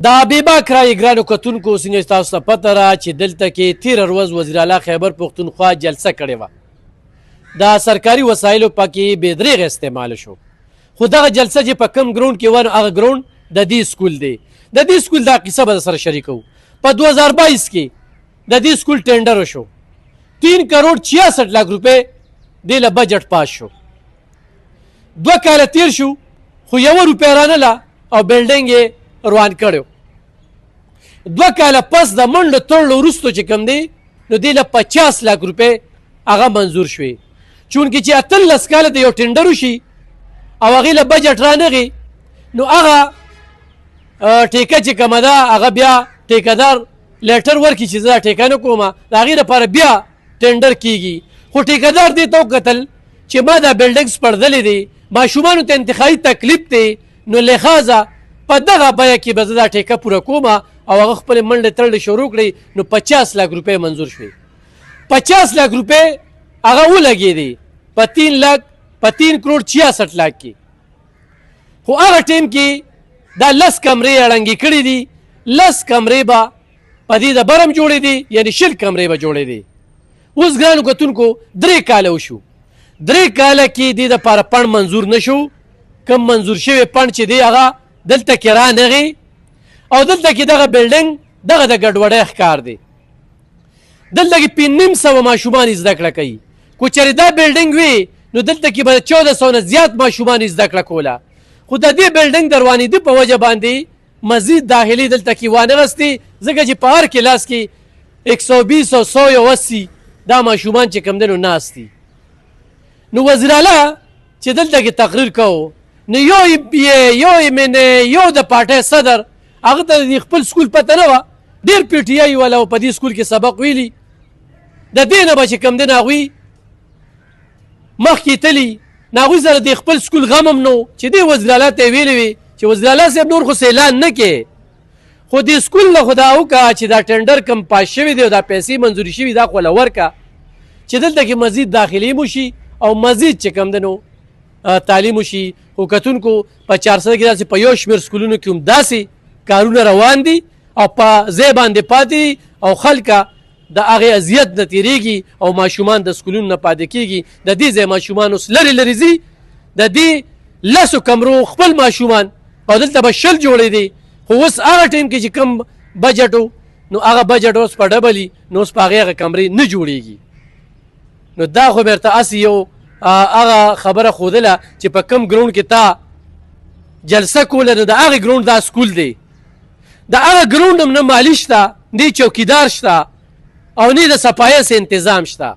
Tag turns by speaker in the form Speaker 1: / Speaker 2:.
Speaker 1: دا بېباک رایې ګرانو کتونکو څنګه ستاسو ته پته ده چې دلته کې تېره ورځ وزیراعلی خیبر پښتونخوا جلسه کړې وه. دا سرکاري وسایلو پکې بې دریغه استعمال شو، خو دغه جلسه چې په کوم ګراوند کې وه نو هغه ګراوند د دې سکول دی. د دې سکول دا قصه به سره شریکوو. په 2022 کې د دې سکول ټینډر وشو، 3 کروڑ 66 لاکھ روپۍ دې له بجټ پاس شو. 2 کاله تیر شو خو 1 روپۍ رانله او بلډینګ یې روان کړی. 2 کاله پس د منډو تړلو وروستو چې کوم دی نو دې له 50 لاکھ روپۍ هغه منظور شوې. چونکې چې 18 کاله د یو ټینډر وشي او هغې له بجټ رانغي نو هغه ټیکه چې کومه ده هغه بیا ټیکهدار لیټر ورکړي چې زه دا ټیکه نه کومه، د هغې لپاره بیا ټینډر کېږي. خو ټیکهدار دې ته وکتل چې ما دا بلډنګ سپړدلې دی، ماشومانو ته انتخابي تکلیف دی، نو لحاظه په دغه بیه کې به زه دا ټیکه پوره کومه او هغه خپلې منډې تړلې شروع کړې نو 50 لاکھ روپۍ منظور شوې. 50 لاکھ روپۍ هغه ولګېدې په 3 کروڑ 66 لاکھ کې. خو هغه ټیم کې دا 10 کمرې اړنګې کړي دي. 10 کمرې به په دې د برم جوړې دي، یعنې 10 کمرې به جوړې دي. اوس ګرانو کتونکو 3 کاله وشو، 3 کاله کې دې دپاره پڼ منظور نه شو. کم منظور شوی پڼ چې دی هغه دلته کې رانغی او دلته کې دغه بلډنګ دغه د ګډوډۍ ښکار دی. دلته کې 500 ماشومان زده کړه کوي. کو چېرې دا بلډنګ وي نو دلته کې به 1400 نه زیات ماشومان زده کړه کوله. خو د دې بلډنګ د روانېدو په وجه باندې مزید داخلي دلته کې وانغستې، ځکه چې په هر کلاس کې 120 او 180 دا ماشومان چې کوم دی نو ناست دي. نو وزیراعلی چې دلته کې تقریر کوو نو یو یې منې یو د پارټۍ صدر هغه ته د خپل سکول پته نه وه، ډېر پی ټي آی والا په دې سکول کې سبق ویلي. د دې نه به چې کوم دی نو هغوی مخکې تلي، نو هغوی سره د خپل سکول غم هم نو چې دې وزیراعلی ته یې ویلې وي چې وزیراعلی صاحب نور خو اعلان نه کې، خو دې سکول له خو دا وکړه چې دا ټینډر کم پاس شوي دی او دا پیسې منظوري شوي دا خو له ورکړه چې دلته کې مزید داخلي وشي او مزید چې کوم دی نو تعلیم وشي. خو کتونکو په 400 کې داسې په یو شمېر سکولونو کې هم داسې کارونه روان دي او په ځای باندې پاتې او خلکه د هغې اذیت نه تېرېږي او ماشومان د سکولونو نه پاتې کېږي. د دې ځای ماشومان اوس لرې لرې ځي، د دې 10 کمرو خپل ماشومان او دلته به 20 جوړې دي. خو اوس هغه ټایم کې چې کوم بجټ و نو هغه بجټ اوس په ډبلي نو اوس په هغې هغه کمرې نه جوړېږي. نو دا خو بېرته هسې یو هغه خبره ښودله چې په کوم ګراوند کې تا جلسه کوله نو د هغې ګراوند دا سکول دی. د هغه ګراوند هم نه مالي شته، نه چوکیدار شته او نه د صفایي انتظام شته.